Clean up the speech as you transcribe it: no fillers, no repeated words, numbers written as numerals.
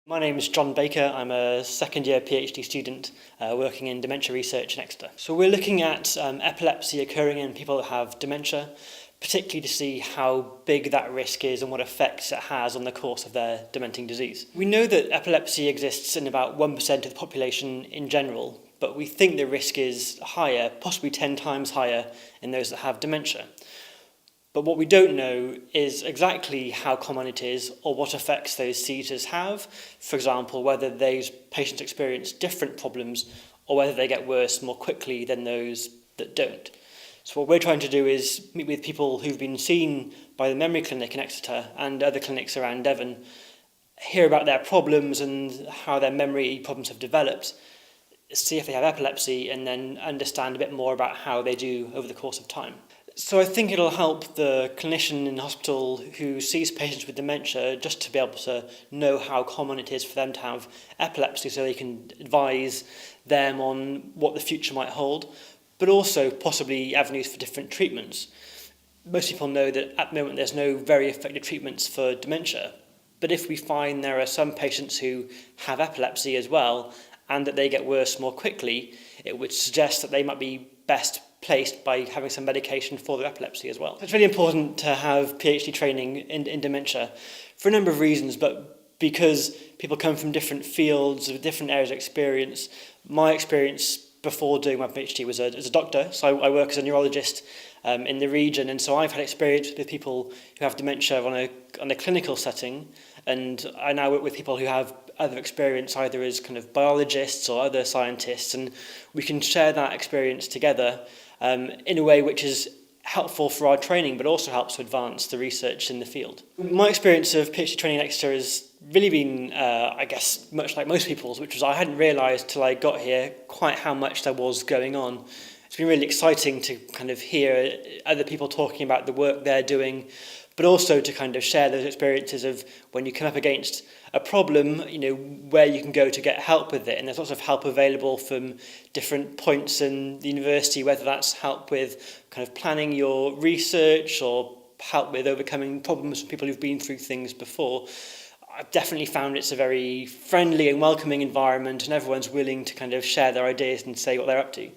My name is John Baker. I'm a second year PhD student working in dementia research in Exeter. So we're looking at epilepsy occurring in people that have dementia, particularly to see how big that risk is and what effects it has on the course of their dementing disease. We know that epilepsy exists in about 1% of the population in general, but we think the risk is higher, possibly 10 times higher in those that have dementia. But what we don't know is exactly how common it is or what effects those seizures have. For example, whether those patients experience different problems or whether they get worse more quickly than those that don't. So what we're trying to do is meet with people who've been seen by the memory clinic in Exeter and other clinics around Devon, hear about their problems and how their memory problems have developed, see if they have epilepsy, and then understand a bit more about how they do over the course of time. So I think it'll help the clinician in hospital who sees patients with dementia just to be able to know how common it is for them to have epilepsy, so they can advise them on what the future might hold, but also possibly avenues for different treatments. Most people know that at the moment there's no very effective treatments for dementia, but if we find there are some patients who have epilepsy as well and that they get worse more quickly, it would suggest that they might be best placed by having some medication for their epilepsy as well. So it's really important to have PhD training in dementia for a number of reasons, but because people come from different fields, with different areas of experience. My experience before doing my PhD was as a doctor, so I work as a neurologist in the region, and so I've had experience with people who have dementia on a clinical setting, and I now work with people who have other experience either as kind of biologists or other scientists, and we can share that experience together in a way which is helpful for our training but also helps to advance the research in the field. My experience of PhD training in Exeter has really been, I guess, much like most people's, which was I hadn't realised till I got here quite how much there was going on. It's been really exciting to kind of hear other people talking about the work they're doing, but also to kind of share those experiences of when you come up against a problem, where you can go to get help with it. And there's lots of help available from different points in the university, whether that's help with kind of planning your research or help with overcoming problems from people who've been through things before. I've definitely found it's a very friendly and welcoming environment, and everyone's willing to kind of share their ideas and say what they're up to.